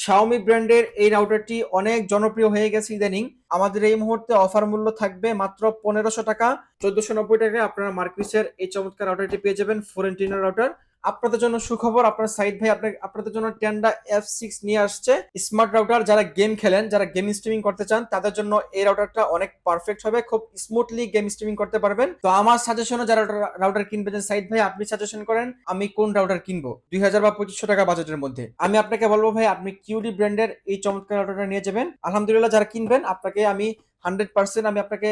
Xiaomi ব্র্যান্ডের এই রাউটারটি অনেক জনপ্রিয় হয়ে গেছে ইদানিং। আমাদের এই মুহূর্তে অফার মূল্য থাকবে মাত্র ১৫০০ টাকা। ১৪৯০ টাকায় আপনারা মার্কিউসের এই চমৎকার রাউটারটি পেয়ে যাবেন, 4 এন্টিনা রাউটার। আপনাদের জন্য সুখবর, আপনার সাইদ ভাই আপনাদের জন্য টেন্ডা F6 নিয়ে আসছে স্মার্ট রাউটার। যারা গেম খেলেন, যারা গেম স্ট্রিমিং করতে চান, তাদের জন্য এই রাউটারটা অনেক পারফেক্ট হবে। খুব স্মুথলি গেম স্ট্রিমিং করতে পারবেন। তো আমার সাজেশনে যারা রাউটার কিনবেন, সাইদ ভাই আপনি সাজেশন করেন আমি কোন রাউটার কিনবো ২০০০ বা ২৫০০ টাকা বাজেটের মধ্যে। আমি আপনাকে বলবো ভাই আপনি কিউডি ব্র্যান্ডের এই চমৎকার রাউটারটা নিয়ে যাবেন। আলহামদুলিল্লাহ, যারা কিনবেন আপনাকে আমি 100% আমি আপনাকে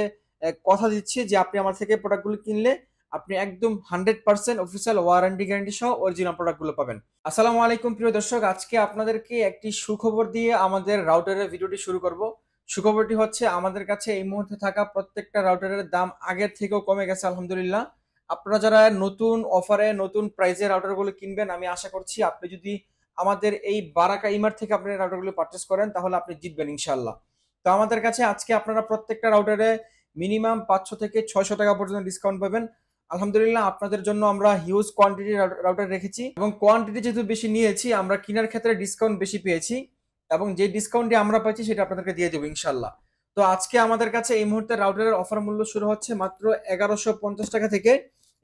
কথা দিচ্ছি যে আপনি আমার থেকে প্রোডাক্টগুলো কিনলে আপনি একদম 100% অফিসিয়াল ওয়ারেন্টি গ্যারান্টি সহ অরিজিনাল প্রোডাক্টগুলো পাবেন। আসসালামু আলাইকুম প্রিয় দর্শক, আজকে আপনাদেরকে একটি সুখবর দিয়ে আমাদের রাউটারের ভিডিওটি শুরু করব। সুখবরটি হচ্ছে আমাদের কাছে এই মুহূর্তে থাকা প্রত্যেকটা রাউটারের দাম আগের থেকেও কমে গেছে আলহামদুলিল্লাহ। আপনারা যারা নতুন অফারে নতুন প্রাইসে রাউটারগুলো কিনবেন, আমি আশা করছি আপনি যদি আমাদের এই বারাকা ইমার থেকে আপনি রাউটারগুলো পারচেস করেন তাহলে আপনি জিতবেন ইনশাআল্লাহ। তো আমাদের কাছে আজকে আপনারা প্রত্যেকটা রাউটারে মিনিমাম ৫০০ থেকে ৬০০ টাকা পর্যন্ত ডিসকাউন্ট পাবেন। আলহামদুলিল্লাহ, আপনাদের জন্য আমরা হিউজ কোয়ান্টিটি রাউটার রেখেছি এবং কোয়ান্টিটি যেহেতু বেশি নিয়েছি আমরা কেনার ক্ষেত্রে ডিসকাউন্ট বেশি পেয়েছি এবং যে ডিসকাউন্টটি আমরা পাচ্ছি সেটা আপনাদেরকে দিয়ে দেবো ইনশাল্লাহ। তো আজকে আমাদের কাছে এই মুহূর্তে রাউটারের অফার মূল্য শুরু হচ্ছে মাত্র ১১৫০ টাকা থেকে।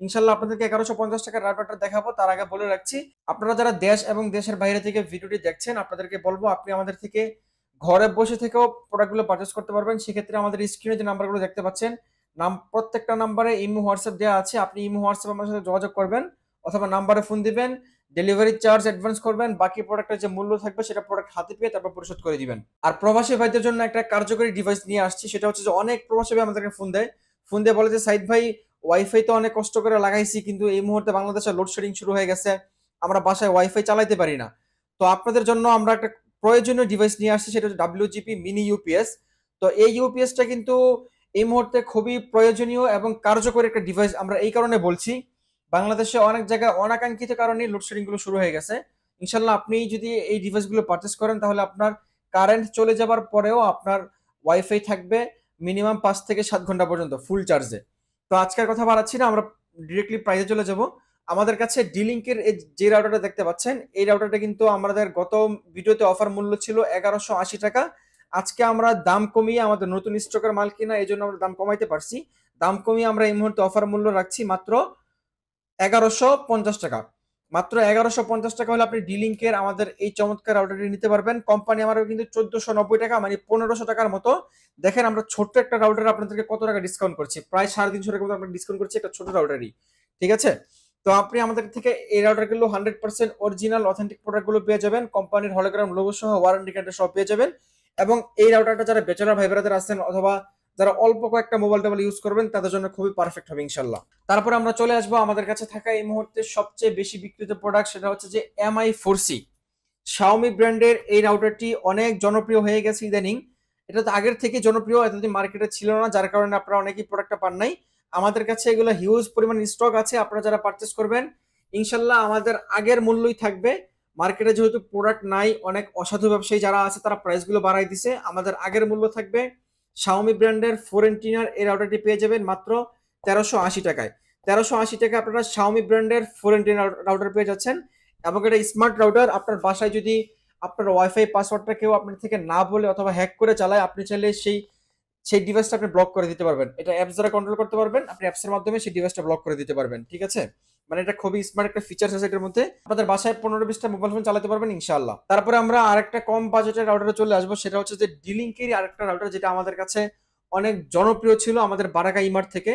ইনশাল্লাহ আপনাদেরকে ১১৫০ টাকার রাউটারটা দেখাবো। তার আগে বলে রাখছি, আপনারা যারা দেশ এবং দেশের বাইরে থেকে ভিডিওটি দেখছেন আপনাদেরকে বলবো আপনি আমাদের থেকে ঘরে বসে থেকেও প্রোডাক্টগুলো পারচেস করতে পারবেন। সেক্ষেত্রে আমাদের স্ক্রিনে যে নাম্বারগুলো দেখতে পাচ্ছেন, প্রত্যেকটা নাম্বারে ইমো হোয়াটসঅ্যাপ দেওয়া আছে। আপনি ইমো হোয়াটসঅ্যাপ আমার সাথে যোগাযোগ করবেন অথবা নাম্বারে ফোন দিবেন, ডেলিভারি চার্জ অ্যাডভান্স করবেন, বাকি প্রোডাক্টের যে মূল্য থাকবে সেটা প্রোডাক্ট হাতে পেয়ে তারপর পরিশোধ করে দিবেন। আর প্রবাসী ভাইদের জন্য একটা কার্যকরী ডিভাইস নিয়ে আসছি, সেটা হচ্ছে যে অনেক প্রবাসী ভাই আমাদেরকে ফোন দিয়ে বলে যে সাইদ ভাই ওয়াইফাই তো অনেক কষ্ট করে লাগাইছি কিন্তু এই মুহূর্তে বাংলাদেশে লোডশেডিং শুরু হয়ে গেছে, আমরা বাসায় ওয়াইফাই চালাইতে পারি না। তো আপনাদের জন্য আমরা একটা প্রয়োজনীয় ডিভাইস নিয়ে আসছি, সেটা হচ্ছে WGP মিনি ইউপিএস। তো এই ইউপিএসটা কিন্তু এই মুহূর্তে খুবই প্রয়োজনীয় এবং কার্যকরী একটা ডিভাইস। আমরা এই কারণে বলছি, বাংলাদেশে অনেক জায়গায় অনাকাঙ্ক্ষিত কারণে লোডশেডিং গুলো শুরু হয়ে গেছে। ইনশাল্লাহ আপনি যদি এই ডিভাইসগুলো পারচেস করেন তাহলে আপনার কারেন্ট চলে যাবার পরেও আপনার ওয়াইফাই থাকবে মিনিমাম ৫ থেকে ৭ ঘন্টা পর্যন্ত ফুল চার্জে। তো আজকের কথা বাড়াচ্ছি না, আমরা ডিরেক্টলি প্রাইসে চলে যাব। আমাদের কাছে ডিলিংকের যে রাউটারটা দেখতে পাচ্ছেন, এই রাউটারটা কিন্তু আমাদের গত ভিডিওতে অফার মূল্য ছিল ১১৮০ টাকা। আজকে আমরা দাম কমিয়ে, আমাদের নতুন স্টকের মাল কিনা এই জন্য আমরা দাম কমাইতে পারছি। দাম কমিয়ে আমরা এই মুহূর্তে অফার মূল্য রাখছি মাত্র ১১৫০ টাকা। মাত্র ১১৫০ টাকা হলে আপনি ডিলিংকের আমাদের এই চমৎকার রাউটারটি নিতে পারবেন। কোম্পানি আমারও কিন্তু ১৪৯০ টাকা, মানে ১৫০০ টাকার মতো। দেখেন আমরা ছোট্ট একটা রাউটার আপনাদেরকে কত টাকা ডিসকাউন্ট করছি, প্রায় ৩৫০ টাকার মতো আমরা ডিসকাউন্ট করছি একটা ছোট রাউটারই। ঠিক আছে, তো আপনি আমাদের থেকে এই রাউটারগুলো 100% অরিজিনাল অথেন্টিক প্রোডাক্টগুলো পেয়ে যাবেন, কোম্পানির হলোগ্রাম লোগো সহ ওয়ারেন্টি কার্ড সহ পেয়ে যাবেন। এবং এই রাউটারটা যারা ব্যাচেলর ভাই ব্রাদার আছেন অথবা যারা অল্প কয়েকটা মোবাইল টোবাইল ইউজ করবেন তাদের জন্য খুবই পারফেক্ট হবে ইনশাল্লাহ। তারপরে আমরা চলে আসবো আমাদের কাছে থাকা এই মুহূর্তে সবচেয়ে বেশি বিক্রিত প্রোডাক্ট, সেটা হচ্ছে যে MI4C। Xiaomi ব্র্যান্ডের এই রাউটারটি অনেক জনপ্রিয় হয়ে গেছে ইদানিং। এটা তো আগের থেকে জনপ্রিয়, এতদিন মার্কেটে ছিল না, যার কারণে আপনারা অনেকেই প্রোডাক্টটা পান নাই। আমাদের কাছে এগুলো হিউজ পরিমাণ স্টক আছে। আপনারা যারা পারচেস করবেন ইনশাল্লাহ আমাদের আগের মূল্যই থাকবে। মার্কেটে যেহেতু প্রোডাক্ট নাই, অনেক অসাধু ব্যবসায়ী যারা আছে তারা প্রাইসগুলো বাড়াই দিছে, আমাদের আগের মূল্য থাকবে। Xiaomi ব্র্যান্ডের 4 এন্টিনার এই রাউটারটি পেয়ে যাবেন মাত্র ১৩৮০ টাকায়। ১৩৮০ টাকায় আপনারা Xiaomi ব্র্যান্ডের 4 এন্টিনার রাউটার পেয়ে যাচ্ছেন। এবং এটা স্মার্ট রাউটার। আপনার বাসায় যদি আপনার ওয়াইফাই পাসওয়ার্ডটা কেউ আপনার থেকে না বলে অথবা হ্যাক করে চালায়, আপনি চাইলে সেই সেই ডিভাইসটা আপনি ব্লক করে দিতে পারবেন। এটা অ্যাপস দ্বারা কন্ট্রোল করতে পারবেন, আপনি অ্যাপসের মাধ্যমে সেই ডিভাইসটা ব্লক করে দিতে পারবেন। ঠিক আছে, মানে এটা খুবই স্মার্ট একটা ফিচার্স আছে এটার মধ্যে। আপনাদের বাসায় ১৫-২০টা মোবাইল ফোন চালাতে পারবেন ইনশাআল্লাহ। তারপরে আমরা আরেকটা কম বাজেটের রাউটারে চলে আসবো, সেটা হচ্ছে যে ডিলিংকেরই আরেকটা রাউটার, যেটা আমাদের কাছে অনেক জনপ্রিয় ছিল আমাদের বারাকা ইমার থেকে।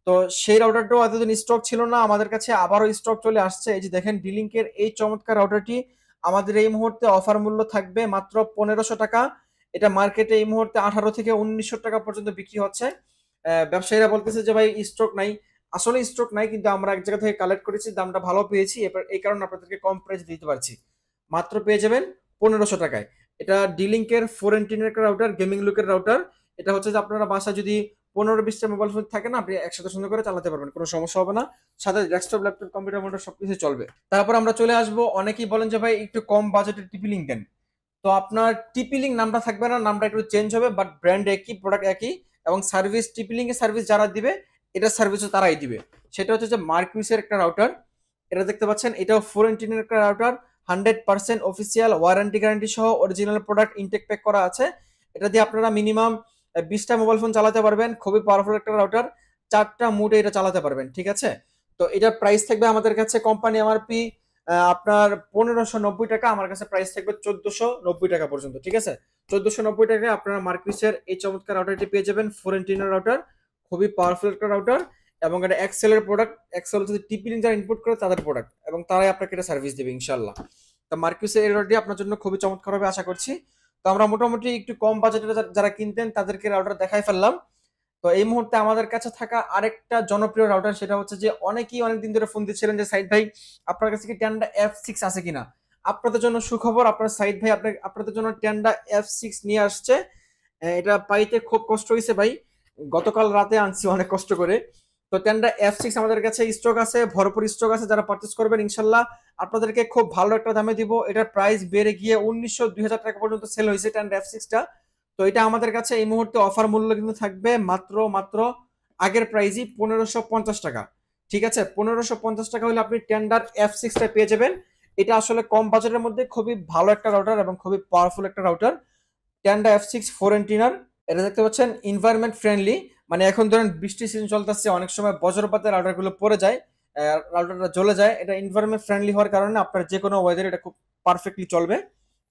তো সেই রাউটারটাও এতদিন স্টক ছিল না, আমাদের কাছে আবারও স্টক চলে আসছে। এই যে দেখেন ডিলিংকের এই চমৎকার রাউটারটি আমাদের এই মুহূর্তে অফার মূল্য থাকবে মাত্র ১৫০০ টাকা। এটা মার্কেটে এই মুহূর্তে ১৮ থেকে ১৯০০ টাকা পর্যন্ত বিক্রি হচ্ছে। ব্যবসায়ীরা বলতেছে যে ভাই স্টক নাই, আসলে স্টক নাই, কিন্তু আমরা এক জায়গা থেকে কালেক্ট করেছি, দামটা ভালো পেয়েছি, এবার এই কারণে আপনাদেরকে কম প্রাইস দিতে পারছি। মাত্র পেয়ে যাবেন ১৫০০ টাকায়। এটা ডিলিংকের 4 এন্টিনার একটা রাউটার, গেমিং লুকের রাউটার। এটা হচ্ছে যে আপনারা বাসায় যদি ১৫-২০টা মোবাইল ফোন থাকে না, আপনি একসাথে সুন্দর করে চালাতে পারবেন, কোনো সমস্যা হবে না। সাথে ডেস্কটপ, ল্যাপটপ, কম্পিউটার, মোটর সবকিছু চলবে। তারপর আমরা চলে আসবো, অনেকেই বলেন যে ভাই একটু কম বাজেটের টিপি লিঙ্ক দেন। তো আপনার টিপি লিঙ্ক নামটা থাকবে না, নামটা একটু চেঞ্জ হবে, বাট ব্র্যান্ড একই, প্রোডাক্ট একই। এবং সার্ভিস, টিপি লিঙ্কের সার্ভিস যারা দিবে এটা সার্ভিসও তারাই দিবে। সেটা হচ্ছে যে মার্কিউসের একটা রাউটার, এটা দেখতে পাচ্ছেন, এটাও 4 এন্টিনার একটা রাউটার, 100% অফিসিয়াল ওয়ারেন্টি গ্যারান্টি সহ অরিজিনাল প্রোডাক্ট ইনটেক প্যাক করা আছে। এটা দিয়ে আপনারা মিনিমাম 20টা মোবাইল ফোন চালাতে পারবেন। খুবই পাওয়ারফুল একটা রাউটার, 4টা মুডে এটা চালাতে পারবেন। ঠিক আছে, তো এটার প্রাইস থাকবে আমাদের কাছে কোম্পানি এমআরপি আপনার 1590 টাকা, আমার কাছে প্রাইস থাকবে 1490 টাকা পর্যন্ত। ঠিক আছে, 1490 টাকায় আপনারা মার্কিসের এই চমৎকার রাউটারটি পেয়ে যাবেন। 4 এন্টিনার রাউটার, খুবই পাওয়ারফুল একটা রাউটার, এবং এটা এক্সেলের প্রোডাক্ট। এক্সেল যদি টিপি লিঙ্ক যারা ইনপুট করে তাদের প্রোডাক্ট, এবং তারাই আপনাকে এটা সার্ভিস দেবে ইনশাল্লাহ। তো মার্কিসের এই রাউটারটি আপনার জন্য খুবই চমৎকার হবে আশা করছি। তো আমরা মোটামুটি একটু কম বাজেটে যারা কিনতেন তাদেরকে রাউটার দেখাই ফেললাম। তো এই মুহূর্তে আমাদের কাছে থাকা আরেকটা জনপ্রিয় রাউটার, সেটা হচ্ছে যে অনেকেই অনেকদিন ধরে ফোন দিচ্ছিলেন যে সাইদ ভাই আপনার কাছে কি ট্যান্ডা F6 আছে কিনা। আপনাদের জন্য সুখবর, আপনার সাইদ ভাই আপনাদের জন্য ট্যান্ডা F6 নিয়ে আসছে। এটা পাইতে খুব কষ্ট হয়েছে ভাই, গতকাল রাতে আনছি অনেক কষ্ট করে। তো ট্যান্ডা F6 আমাদের কাছে স্টক আছে, ভরপুর স্টক আছে। যারা পারচেস করবেন ইনশাল্লাহ আপনাদেরকে খুব ভালো একটা দামে দিব। এটার প্রাইস বেড়ে গিয়ে 1900-2000 টাকা পর্যন্ত সেল হয়েছে ট্যান্ডা F6টা। তো এটা আমাদের কাছে এই মুহূর্তে অফার মূল্য কিন্তু থাকবে মাত্র আগের প্রাইসই 1550 টাকা। ঠিক আছে, 1550 টাকা হলে আপনি টেন্ডার F6টা পেয়ে যাবেন। এটা আসলে কম বাজেটের মধ্যে খুবই ভালো একটা রাউটার এবং খুবই পাওয়ারফুল একটা রাউটার। টেন্ডা F6 4 এন্টিনার, এটা দেখতে পাচ্ছেন এনভায়রনমেন্ট ফ্রেন্ডলি। মানে এখন ধরেন বৃষ্টি সিজন চলতেছে, অনেক সময় বজ্রপাতে রাউটারগুলো পড়ে যায়, রাউটারটা জ্বলে যায়। এটা এনভায়রনমেন্ট ফ্রেন্ডলি হওয়ার কারণে আপনার যে কোনো ওয়েদারে এটা খুব পারফেক্টলি চলবে।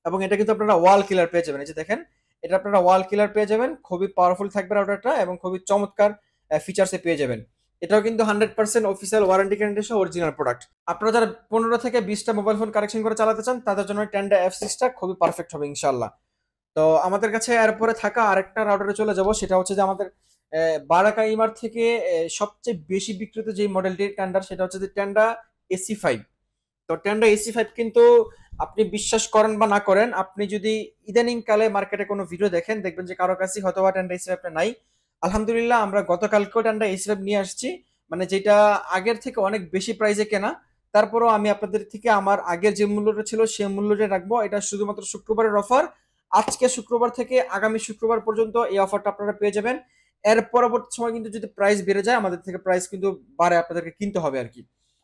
এবং এটা কিন্তু আপনারা ওয়াল কিলার পেয়ে যাবেন। এই যে দেখেন, এটা আপনারা ওয়াল কিলার পেয়ে যাবেন। খুবই পাওয়ারফুল থাকবে রাউটারটা এবং খুবই চমৎকার ফিচার্সে পেয়ে যাবেন। এটাও কিন্তু 100% অফিসিয়াল ওয়ারেন্টি গ্যারান্টি সহ অরিজিনাল প্রোডাক্ট। আপনারা যারা 15 থেকে 20টা মোবাইল ফোন কানেকশন করে চালাতে চান তাদের জন্য ট্যান্ডা F6টা খুবই পারফেক্ট হবে ইনশাআল্লাহ। তো আমাদের কাছে এরপরে থাকা আরেকটা রাউটারে চলে যাব, সেটা হচ্ছে যে আমাদের বারাকা ইমার থেকে সবচেয়ে বেশি বিক্রিত যে মডেলটির ট্যান্ডার, সেটা হচ্ছে যে ট্যান্ডা AC5। তো ট্যান্ডা AC5 কিন্তু আপনি বিশ্বাস করেন বা না করেন, আপনি যদি ইদানিং কালে মার্কেটে কোনো ভিডিও দেখেন দেখবেন যে কারো কাছে হয়তো ট্যান্ডা AC5টা নাই। আলহামদুলিল্লাহ আমরা গতকালকেও ট্যান্ডা AC5 নিয়ে আসছি, মানে যেটা আগের থেকে অনেক বেশি প্রাইসে কেনা। তারপরও আমি আপনাদের থেকে আমার আগের যে মূল্যটা ছিল সেই মূল্যটা রাখবো। এটা শুধুমাত্র শুক্রবারের অফার। আজকে শুক্রবার থেকে আগামী শুক্রবার পর্যন্ত এই অফারটা আপনারা পেয়ে যাবেন। এর পরবর্তী সময় কিন্তু যদি প্রাইস বেড়ে যায় আমাদের থেকে প্রাইস কিন্তু বাড়ে, আপনাদেরকে কিনতে হবে আর কি।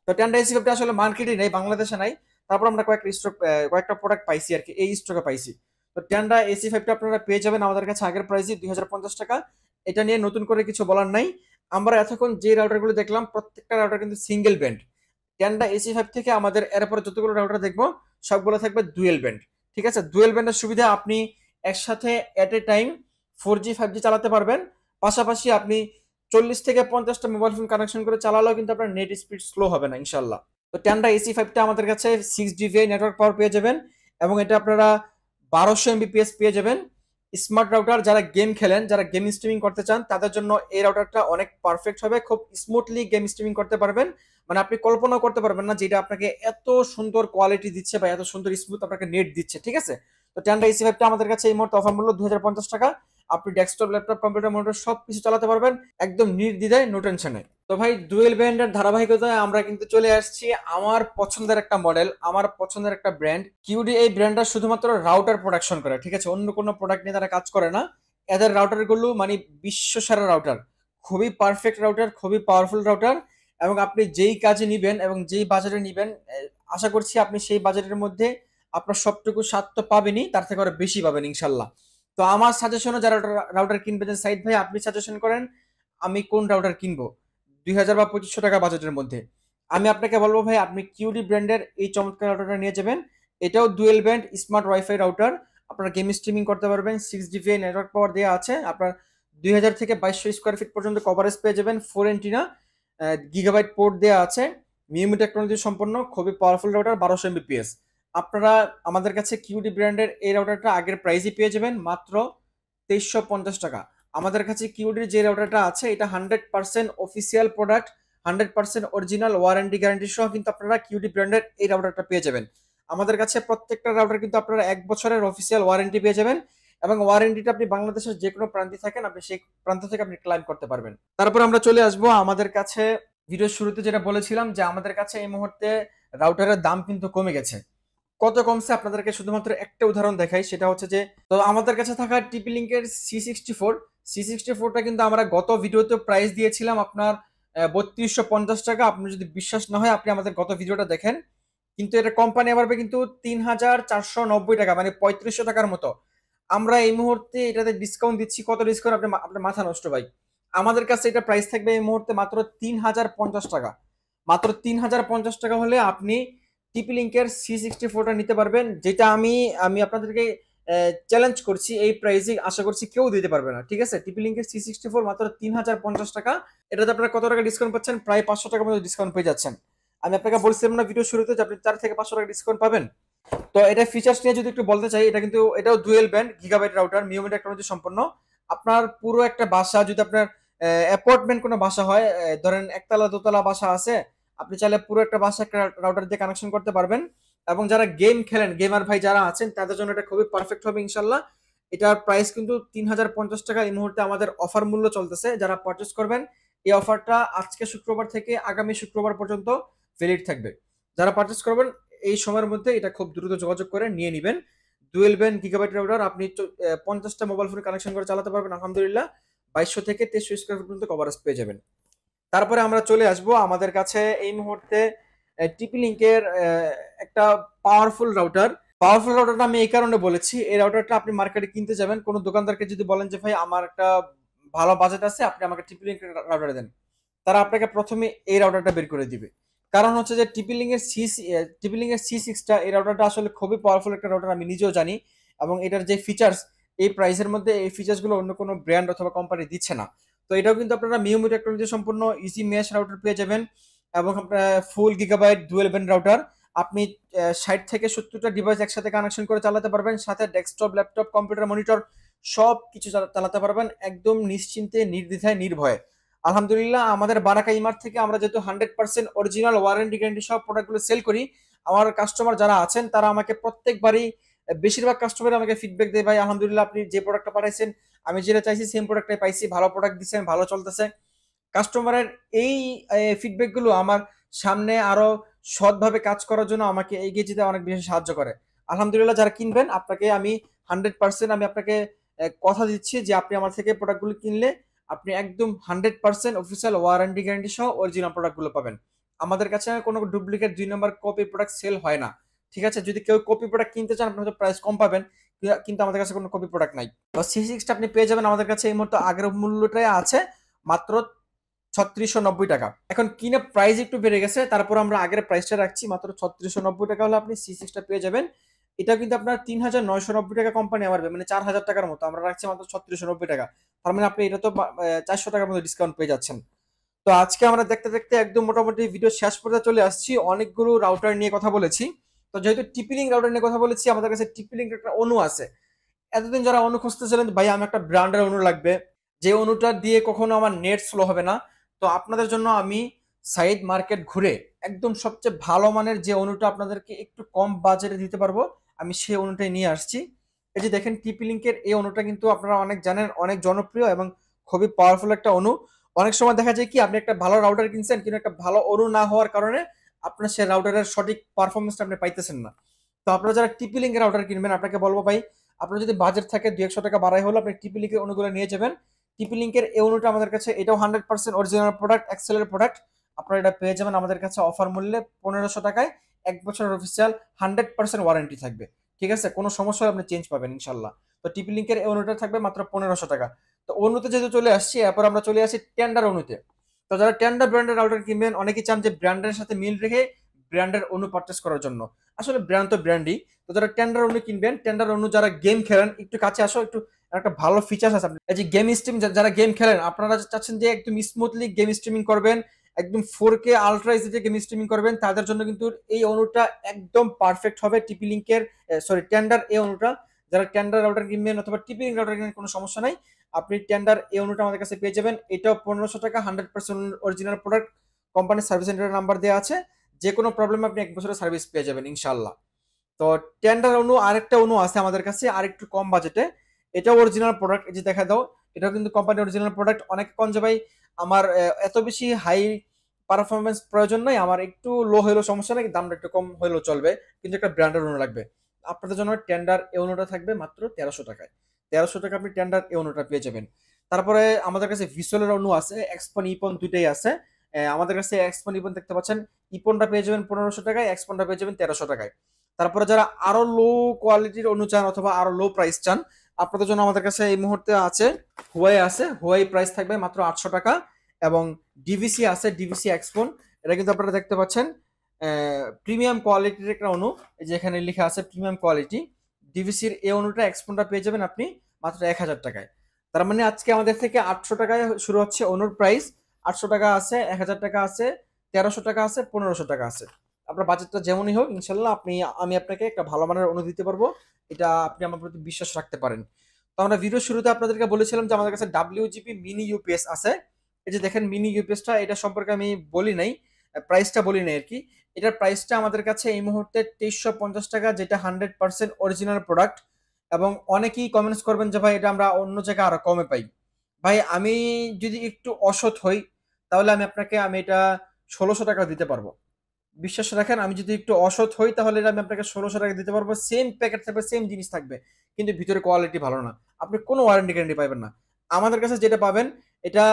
তো ট্যান্ডা AC5টা আসলে মার্কেটে নেই, বাংলাদেশে নাই। তারপর আমরা কয়েকটা প্রোডাক্ট পাইছি আর কি, এই স্টকে পাইছি। তো ট্যান্ডা AC5টা আপনারা পেয়ে যাবেন আমাদের কাছে আগের প্রাইসই 2050 টাকা। এটা নিয়ে নতুন করে কিছু বলার নাই। আমরা এতক্ষণ যে রাউটারগুলো দেখলাম প্রত্যেকটা রাউটার কিন্তু সিঙ্গেল ব্যান্ড। ট্যান্ডা AC5 থেকে আমাদের এরপরে যতগুলো রাউটার দেখবো সবগুলো থাকবে ডুয়েল ব্যান্ড। ঠিক আছে, ডুয়েল ব্যান্ডের সুবিধা আপনি একসাথে এট এ টাইম 4G 5G চালাতে পারবেন। পাশাপাশি আপনি 40 থেকে 50টা মোবাইল ফোন কানেকশন করে চালালেও কিন্তু আপনার নেট স্পিড স্লো হবে না ইনশাল্লাহ। তো ট্যান্ডা AC5টা আমাদের কাছে 6 DVI নেটওয়ার্ক পাওয়ার পেয়ে যাবেন, এবং এটা আপনারা 1200 MBPS পেয়ে যাবেন। স্মার্ট রাউটার, যারা গেম খেলেন, যারা গেম স্ট্রিমিং করতে চান তাদের জন্য এই রাউটারটা অনেক পারফেক্ট হবে। খুব স্মুথলি গেম স্ট্রিমিং করতে পারবেন, মানে আপনি কল্পনা করতে পারবেন না যে এটা আপনাকে এত সুন্দর কোয়ালিটি দিচ্ছে বা এত সুন্দর স্মুথ আপনাকে নেট দিচ্ছে। ঠিক আছে, তো ট্যান্ডা AC5টা আমাদের কাছে এই মুহূর্তে অফার মূল্য 2050 টাকা। আপনি ডেস্কটপ, ল্যাপটপ, কম্পিউটার, মনিটর সবকিছু চালাতে পারবেন একদম নির্দ্বিধায়, নো টেনশনে। তো ভাই ডুয়েল ব্র্যান্ডের ধারাবাহিকতায় আমরা কিন্তু চলে আসছি আমার পছন্দের একটা মডেল, আমার পছন্দের একটা ব্র্যান্ড কিউডি। এই ব্র্যান্ডটা শুধুমাত্র রাউটার প্রোডাকশন করে, ঠিক আছে, অন্য কোনো প্রোডাক্ট নিয়ে তারা কাজ করে না। এদের রাউটার গুলো মানে বিশ্ব সেরা রাউটার, খুবই পারফেক্ট রাউটার, খুবই পাওয়ারফুল রাউটার। এবং আপনি যেই কাজে নিবেন এবং যেই বাজারে নিবেন, আশা করছি আপনি সেই বাজেটের মধ্যে আপনার সবটুকু স্বাদ তো পাবেনই, তার থেকে আরো বেশি পাবেন ইনশাল্লাহ। তো আমার সাজেশনও যারা রাউটার কিনবে, যে সাইদ ভাই আপনি সাজেশন করেন আমি কোন রাউটার কিনবো 2000 বা 2500 টাকা বাজেটের মধ্যে, আমি আপনাকে বলবো ভাই আপনি কিউডি ব্র্যান্ডের এই চমৎকার রাউটারটা নিয়ে যাবেন। এটাও dual band smart wifi router, আপনারা গেম স্ট্রিমিং করতে পারবেন। 6 DVI নেটওয়ার্ক পাওয়ার দেওয়া আছে, আপনার 2000 থেকে 2200 স্কোয়ার ফিট পর্যন্ত কভারেজ পেয়ে যাবেন। 4 এন্টিনা, গিগাবাইট পোর্ট দেওয়া আছে, মিউমি টেকনোলজি সম্পন্ন, খুবই পাওয়ারফুল রাউটার, 1200 MBPS। আপনারা আমাদের কাছে কিউডি ব্র্যান্ডের এই রাউটারটা আগের প্রাইসই পেয়ে যাবেন মাত্র 2350 টাকা। আমাদের কাছে কিউডির যে রাউটারটা আছে এটা 100% official product, 100% original warranty guarantee সহ কিন্তু আপনারা কিউডি ব্র্যান্ডের এই রাউটারটা পেয়ে যাবেন। আমাদের কাছে প্রত্যেকটা রাউটার কিন্তু আপনারা 1 বছরের অফিসিয়াল ওয়ারেন্টি পেয়ে যাবেন, এবং ওয়ারেন্টিটা আপনি বাংলাদেশের যে কোনো প্রান্তে থাকেন আপনি সেই প্রান্ত থেকে আপনি ক্লাইম করতে পারবেন। তারপর আমরা চলে আসবো আমাদের কাছে, ভিডিওর শুরুতে যেটা বলেছিলাম যে আমাদের কাছে এই মুহূর্তে রাউটারের দাম কিন্তু কমে গেছে। কত কমছে আপনাদেরকে শুধুমাত্র একটা উদাহরণ দেখাই, সেটা হচ্ছে যে তো আমাদের কাছে থাকা টিপি লিঙ্কের C64টা কিন্তু আমরা গত ভিডিওতে প্রাইস দিয়েছিলাম আপনার 3250 টাকা। আপনি যদি বিশ্বাস না হয় আপনি আমাদের গত ভিডিওটা দেখেন, কিন্তু এটা কোম্পানি পারবে কিন্তু 3,490 টাকা, মানে 3500 টাকার মতো। আমরা এই মুহূর্তে এটাতে ডিসকাউন্ট দিচ্ছি, কত ডিসকাউন্ট, আপনার মাথা নষ্ট ভাই। আমাদের কাছে এটা প্রাইস থাকবে এই মুহূর্তে মাত্র 3,050 টাকা। মাত্র 3,050 টাকা হলে আপনি টিপি লিঙ্কের C64টা নিতে পারবেন, যেটা আমি আমি আপনাদেরকে চ্যালেঞ্জ করছি, এই প্রাইসে আশা করছি কেউ দিতে পারবে না। ঠিক আছে, টিপি লিঙ্কের C64 মাত্র 3,050 টাকা। এটাতে আপনারা কত টাকা ডিসকাউন্ট পাচ্ছেন? প্রায় 500 টাকার মতো ডিসকাউন্ট পেয়ে যাচ্ছেন। আমি আপনাকে বলছিলাম না ভিডিও শুরুতে যে আপনি 4 থেকে 500 টাকা ডিসকাউন্ট পাবেন। তো এটা ফিচার্স নিয়ে যদি একটু বলতে চাই, এটা কিন্তু এটাও ডুয়েল ব্যান্ড গিগাবাইট রাউটার, মিওমি টেকনোলজি সম্পন্ন। আপনার পুরো একটা বাসা, যদি আপনার অ্যাপার্টমেন্ট কোনো বাসা হয়, ধরেন একতলা দোতলা বাসা আছে, আপনি চাইলে পুরো একটা বাসা একটা রাউটার দিয়ে কানেকশন করতে পারবেন। এবং যারা গেম খেলেন, গেমার ভাই যারা আছেন, তাদের জন্য এটা খুবই পারফেক্ট হবে ইনশাল্লাহ। এটার প্রাইস কিন্তু 3,050 টাকা এই মুহূর্তে আমাদের অফার মূল্য চলতেছে। যারা পারচেস করবেন, এই অফারটা আজকে শুক্রবার থেকে আগামী শুক্রবার পর্যন্ত ভ্যালিড থাকবে। যারা পারচেস করবেন এই সময়ের মধ্যে এটা খুব দ্রুত যোগাযোগ করে নিয়ে নেবেন। ডুয়েল ব্যান্ড গিগাবাইট রাউটার, আপনি 50টা মোবাইল ফোনে কানেকশন করে চালাতে পারবেন আলহামদুলিল্লাহ। 2200 থেকে 2300 স্কোয়ার ফিট পর্যন্ত কভারেজ পেয়ে যাবেন। তারপরে আমরা চলে আসব আমাদের কাছে এই মুহূর্তে টিপি লিঙ্কের একটা পাওয়ারফুল রাউটার। পাওয়ারফুল রাউটারটা আমি এই কারণে বলেছি, এই রাউটারটা আপনি মার্কেটে কিনতে যাবেন, কোনো দোকানদারকে যদি বলেন যে ভাই আমার একটা ভালো বাজেট আছে, আপনি আমাকে টিপি লিঙ্কের রাউটার দেন, তারা আপনাকে প্রথমে এই রাউটারটা বের করে দিবে। কারণ হচ্ছে যে টিপি লিঙ্কের C6টা, এই রাউটারটা আসলে খুবই পাওয়ারফুল একটা রাউটার, আমি নিজেও জানি। এবং এটার যে ফিচার্স, এই প্রাইসের মধ্যে এই ফিচার্সগুলো অন্য কোনো ব্র্যান্ড অথবা কোম্পানি দিচ্ছে না। তো এটাও কিন্তু আপনারা মিওমি টেকনোলজি সম্পূর্ণ ইজি মেশ রাউটার পেয়ে যাবেন। এবং আপনার ফুল গিগাবাইট ডুয়েল ব্যান্ড রাউটার, আপনি 60 থেকে 70টা ডিভাইস একসাথে কানেকশন করে চালাতে পারবেন, সাথে ডেস্কটপ, ল্যাপটপ, কম্পিউটার, মনিটর সব কিছু চালাতে পারবেন একদম নিশ্চিন্তে, নির্দ্বিধায়, নির্ভয়ে। আলহামদুলিল্লাহ, আমাদের বারাকা ইমার্ট থেকে আমরা যেহেতু 100% অরিজিনাল ওয়ারেন্টি গ্যারান্টি সব প্রোডাক্টগুলো সেল করি, আমার কাস্টমার যারা আছেন তারা আমাকে প্রত্যেকবারই, বেশিরভাগ কাস্টমার আমাকে ফিডব্যাক দেয়, ভাই আলহামদুলিল্লাহ আপনি যে প্রোডাক্টটা পাঠাইছেন আমি যেটা চাইছি সেম প্রোডাক্টটাই পাইছি, ভালো প্রোডাক্ট দিচ্ছেন, ভালো চলতেছে। কাস্টমারের এই ফিডব্যাক গুলো আমার সামনে আরো সৎভাবে কাজ করার জন্য আমাকে এগিয়ে যেতে অনেক বেশি সাহায্য করে। আলহামদুলিল্লাহ, যারা কিনবেন আপনাকে আমি 100% আমি আপনাকে কথা দিচ্ছি যে আপনি আমার থেকে প্রোডাক্টগুলো কিনলে আপনি একদম 100% অফিসিয়াল ওয়ারেন্টি গ্যারান্টি সহ অরিজিনাল প্রোডাক্টগুলো পাবেন। আমাদের কাছে কোনো ডুপ্লিকেট 2 নম্বর কপি প্রোডাক্ট সেল হয় না। ঠিক আছে, যদি কেউ কপি প্রোডাক্ট কিনতে চান আপনি হয়তো প্রাইস কম পাবেন, কিন্তু আমাদের কাছে কোনো কপি প্রোডাক্ট নাই। C6টা আপনি পেয়ে যাবেন আমাদের কাছে এই মুহূর্তে আগের মূল্যটাই আছে মাত্র 3690 টাকা। এখন কিনে প্রাইস একটু বেড়ে গেছে, তারপর আমরা আগের প্রাইসটা রাখছি মাত্র 3690 টাকা হলে আপনি C6টা পেয়ে যাবেন। এটা কিন্তু আপনার 3,990 টাকা কোম্পানি আমার, মানে 4,000 টাকার মতো, আমরা রাখছি মাত্র 3690 টাকা। তার মানে আপনি এটা তো 400 টাকার মতো ডিসকাউন্ট পেয়ে যাচ্ছেন। তো আজকে আমরা দেখতে দেখতে একদম মোটামুটি ভিডিও শেষ পর্যায়ে চলে আসছি, অনেকগুলো রাউটার নিয়ে কথা বলেছি। তো যেহেতু টিপি লিঙ্ক রাউটার নিয়ে কথা বলেছি, আমাদের কাছে টিপি লিঙ্ক একটা অনু আছে। এতদিন যারা অনু খুঁজতেছিলেন ভাই আমার একটা ব্র্যান্ডের অনু লাগবে, যে অনুটা দিয়ে কখনো আমার নেট স্লো হবে না, তো আপনাদের জন্য আমি সাইড মার্কেট ঘুরে একদম সবচেয়ে ভালো মানের যে অনুটা আপনাদেরকে একটু কম বাজেটে দিতে পারবো, আমি সেই অনুটাই নিয়ে আসছি। এই যে দেখেন টিপি লিঙ্কের এই অনুটা কিন্তু আপনারা অনেক জানেন, অনেক জনপ্রিয় এবং খুবই পাওয়ারফুল একটা অনু। অনেক সময় দেখা যায় কি আপনি একটা ভালো রাউটার কিনছেন কিন্তু একটা ভালো অনু না হওয়ার কারণে আপনার সেই রাউটারের সঠিক পারফরমেন্সটা আপনি পাইতেছেন না। তো আপনারা যারা টিপি লিঙ্কের রাউটার কিনবেন, আপনাকে বলবো ভাই, আপনার যদি বাজেট থাকে 200 টাকা বাড়াই হলো আপনি টিপি লিঙ্কের অনুগুলো নিয়ে যাবেন। টিপি লিঙ্কের এই অনুটা আমাদের কাছে এটাও 100% অরিজিনাল প্রোডাক্ট, এক্সেলের প্রোডাক্ট। আপনারা এটা পেয়ে যাবেন আমাদের কাছে অফার মূল্যে 1500 টাকায়। 1 বছরের অফিসিয়াল 100% ওয়ারেন্টি থাকবে। ঠিক আছে, কোনো সমস্যা হলে আপনি চেঞ্জ পাবেন ইনশাল্লাহ। তো টিপি লিঙ্কের এই অনুটা থাকবে মাত্র 1500 টাকা। তো অনুতে যেহেতু চলে আসছি, এরপর আমরা চলে আসি টেন্ডার অনুতে। তো যারা টেন্ডার ব্র্যান্ডের রাউটার কিনবেন, অনেকেই চান যে ব্র্যান্ডের সাথে মিল রেখে ব্র্যান্ডের অনু পারচেস করার জন্য। আসলে ব্র্যান্ড তো ব্র্যান্ডই। তো যারা টেন্ডার অনু কিনবেন, টেন্ডার অনু যারা গেম খেলেন, একটু কাছে আসো, একটু একটা ভালো ফিচার্স আছে এই যে গেম স্ট্রিম, যারা গেম খেলেন আপনারা চাচ্ছেন যে একদম স্মুথলি গেম স্ট্রিমিং করবেন, একদম 4K ultra HD game streaming করবেন, তাদের জন্য কিন্তু এই অনুটা একদম পারফেক্ট হবে। টিপি লিঙ্কের টেন্ডার এই অনুটা, যারা টেন্ডার রাউটার কিনবেন অথবা টিপি লিঙ্ক রাউটার কিনবেন কোনো সমস্যা নাই, আপনি টেন্ডার এই অনুটা আমাদের কাছে পেয়ে যাবেন। এটাও 1500 টাকা, 100% অরিজিনাল প্রোডাক্ট, কোম্পানির সার্ভিস সেন্টারের নাম্বার দেওয়া আছে, যে কোনো প্রবলেম আপনি 1 বছরের সার্ভিস পেয়ে যাবেন ইনশাল্লাহ। তো টেন্ডার অনু আরেকটা অনু আছে আমাদের কাছে আর একটু কম বাজেটে, এটাও অরিজিনাল প্রোডাক্ট, এই যে দেখা দাও, এটাও কিন্তু কোম্পানির অরিজিনাল প্রোডাক্ট। অনেকে কন যে ভাই আমার এত বেশি হাই পারফরমেন্স প্রয়োজন নাই, আমার একটু লো হলেও সমস্যা নেই, দামটা একটু কম হলেও চলবে, কিন্তু একটা ব্র্যান্ডের অনু লাগবে। আপনাদের জন্য টেন্ডার এ অনুটা থাকবে মাত্র 1300 টাকায়। 1300 টাকা আপনি টেন্ডার এ অনুটা পেয়ে যাবেন। তারপরে আমাদের কাছে ভিসুয়ালের অনু আছে, এক্সপন ইপন দুইটাই আছে। আমাদের কাছে এক্সপন ইপন দেখতে পাচ্ছেন, ইপনটা পেয়ে যাবেন 1500 টাকায়, এক্সপনটা পেয়ে যাবেন 1300 টাকায়। তারপরে যারা আরো লো কোয়ালিটির অনু চান অথবা আরো লো প্রাইস চান, আপনাদের জন্য আমাদের কাছে এই মুহূর্তে আছে হুয়াই প্রাইস থাকবে মাত্র 800 টাকা, এবং ডিভিসি আছে, ডিভিসি এক্সপন, এটা কিন্তু আপনারা দেখতে পাচ্ছেন প্রিমিয়াম কোয়ালিটির একটা অনু, এই যে এখানে লেখা আছে প্রিমিয়াম কোয়ালিটি। ডিভিসির এই অনুটা এক্সপনটা পেয়ে যাবেন আপনি মাত্র 1000 টাকায়। তার মানে আজকে আমাদের থেকে 800 টাকায় শুরু হচ্ছে অনুর প্রাইস। 800 টাকা আছে, 1000 টাকা আছে, 1300 টাকা আছে, 1500 টাকা আছে। আপনার বাজেটটা যেমনই হোক ইনশাল্লাহ আমি আপনাকে একটা ভালো মানের অনু দিতে পারবো, এটা আপনি আমার প্রতি বিশ্বাস রাখতে পারেন। তো আমরা ভিডিও শুরুতে আপনাদেরকে বলেছিলাম যে আমাদের কাছে WGP মিনি ইউপিএস আছে। এই যে দেখেন মিনি ইউপিএসটা, এটা সম্পর্কে আমি বলি নাই, প্রাইসটা বলি নাই আর কি। এটার প্রাইসটা আমাদের কাছে এই মুহূর্তে 2350 টাকা, যেটা 100% অরিজিনাল প্রোডাক্ট। এবং অনেকেই কমেন্টস করবেন যে ভাই এটা আমরা অন্য জায়গায় আরো কমে পাই। ভাই আমি যদি একটু অসৎ হই তাহলে আমি এটা 1600 টাকা দিতে পারবো। বিশ্বাস রাখেন, আমি যদি একটু অসৎ হই তাহলে আমি আপনাকে 1600 টাকা দিতে পারবো, সেম প্যাকেট থাকবে, সেম জিনিস থাকবে, কিন্তু ভিতরে কোয়ালিটি ভালো না, আপনি কোনো ওয়ারেন্টি গ্যারান্টি পাবেন না। আমাদের কাছে যেটা পাবেন এটা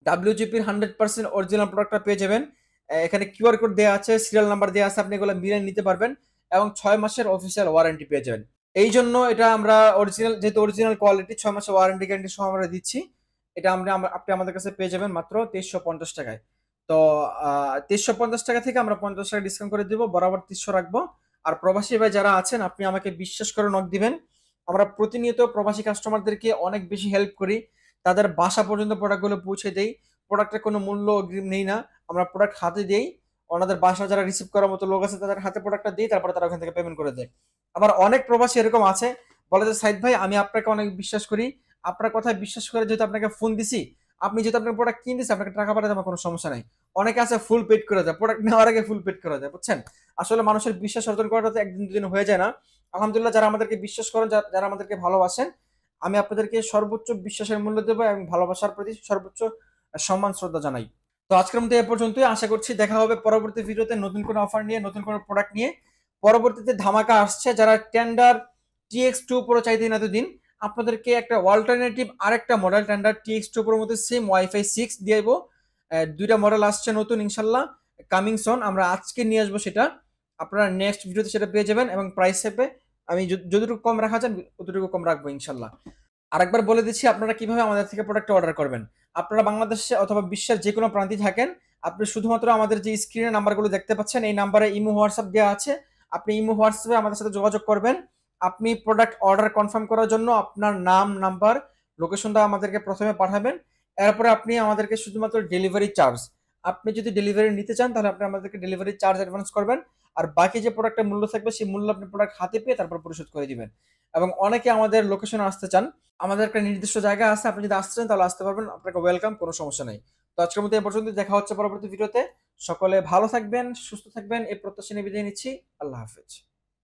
ডাব্লিউজিপির 100% অরিজিনাল প্রোডাক্টটা পেয়ে যাবেন। এখানে কিউআর কোড দেওয়া আছে, সিরিয়াল নাম্বার দেওয়া আছে, আপনি এগুলো মিলিয়ে নিতে পারবেন, এবং 6 মাসের অফিসিয়াল ওয়ারেন্টি পেয়ে যাবেন। এই জন্য এটা আমরা অরিজিনাল, যেহেতু অরিজিনাল কোয়ালিটি, 6 মাসের ওয়ারেন্টি গ্যারান্টি সহ আমরা দিচ্ছি। এটা আপনি আমাদের কাছে পেয়ে যাবেন মাত্র 2350 টাকায়। তো 2350 টাকা থেকে আমরা 50 টাকা ডিসকাউন্ট করে দিব, বরাবর 300 রাখবো। আর প্রবাসী ভাই যারা আছেন, আপনি আমাকে বিশ্বাস করে নক দিবেন, আমরা প্রতিনিয়ত প্রবাসী কাস্টমারদেরকে অনেক বেশি হেল্প করি, তাদের বাসা পর্যন্ত প্রোডাক্টগুলো পৌঁছে দেই। প্রোডাক্টের কোনো মূল্য অগ্রিম নেই না, আমরা প্রোডাক্ট হাতে দেই, ওনাদের বাসা যারা রিসিভ করার মতো লোক আছে তাদের হাতে প্রোডাক্টটা দিই, তারপরে তারা ওখান থেকে পেমেন্ট করে দেয়। আবার অনেক প্রবাসী এরকম আছে, বলে যে সাইদ ভাই আমি আপনাকে অনেক বিশ্বাস করি, আপনার কথায় বিশ্বাস করে যেহেতু আপনাকে ফোন দিছি, আপনি যেহেতু আপনার প্রোডাক্ট কিনে দিচ্ছি, আপনাকে টাকা পাঠাতে আমার কোনো সমস্যা নাই। অনেকে আছে ফুল পেড করে দেয়, প্রোডাক্ট নেওয়ার আগে ফুল পেড করে দেয়, বুঝছেন। আসলে মানুষের বিশ্বাস অর্জন করাটা তো একদিন দুদিন হয়ে যায় না। আলহামদুলিল্লাহ, যারা আমাদেরকে বিশ্বাস করেন, যারা আমাদেরকে ভালোবাসেন, আমি আপনাদেরকে সর্বোচ্চ বিশ্বাসের মূল্য দেবো এবং ভালোবাসার প্রতি সর্বোচ্চ সম্মান শ্রদ্ধা জানাই। তো আজকের মতো এ পর্যন্তই, আশা করছি দেখা হবে পরবর্তী ভিডিওতে নতুন কোনো অফার নিয়ে, নতুন কোনো প্রোডাক্ট নিয়ে। পরবর্তীতে ধামাকা আসছে, যারা টেন্ডার TX2 Pro চাইতেন এতদিন, আপনাদেরকে একটা অল্টারনেটিভ আরেকটা মডেল টেন্ডার TX2 Pro মধ্যে সেম ওয়াইফাই 6 দিয়ে দেবো। দুইটা মডেল আসছে নতুন ইনশাল্লাহ, কামিং সন, আমরা আজকে নিয়ে আসবো সেটা, আপনারা নেক্সট ভিডিওতে সেটা পেয়ে যাবেন, এবং প্রাইস হিসেবে আমি যতটুকু কম রাখা যান ততটুকু কম রাখবো ইনশাল্লাহ। আরেকবার বলে দিচ্ছি আপনারা কিভাবে আমাদের থেকে প্রোডাক্ট অর্ডার করবেন। আপনারা বাংলাদেশে অথবা বিশ্বের যে কোনো প্রান্তে থাকেন, আপনি শুধুমাত্র আমাদের যে স্ক্রিনে নাম্বারগুলো দেখতে পাচ্ছেন, এই নাম্বারে ইমো হোয়াটসঅ্যাপ দেওয়া আছে, আপনি ইমো হোয়াটসঅ্যাপে আমাদের সাথে যোগাযোগ করবেন। আপনি প্রোডাক্ট অর্ডার কনফার্ম করার জন্য আপনার নাম, নাম্বার, লোকেশনটা আমাদেরকে প্রথমে পাঠাবেন। এরপরে আপনি আমাদেরকে শুধুমাত্র ডেলিভারি চার্জ, আপনি যদি ডেলিভারি নিতে চান তাহলে আপনি আমাদেরকে ডেলিভারি চার্জ অ্যাডভান্স করবেন, আর বাকি যে প্রোডাক্টের মূল্য থাকবে সেই মূল্য আপনি প্রোডাক্ট হাতে পেয়ে তারপর পরিশোধ করে দিবেন। এবং অনেকে আমাদের লোকেশনে আসতে চান, আমাদের একটা নির্দিষ্ট জায়গা আছে, আপনি যদি আসতে চান তাহলে আসতে পারবেন, আপনাকে ওয়েলকাম, কোনো সমস্যা নেই। তো আজকের মধ্যে এ পর্যন্ত, দেখা হচ্ছে পরবর্তী ভিডিওতে। সকলে ভালো থাকবেন, সুস্থ থাকবেন, এই প্রত্যাশা নিয়ে বিদায় নিচ্ছি। আল্লাহ হাফেজ।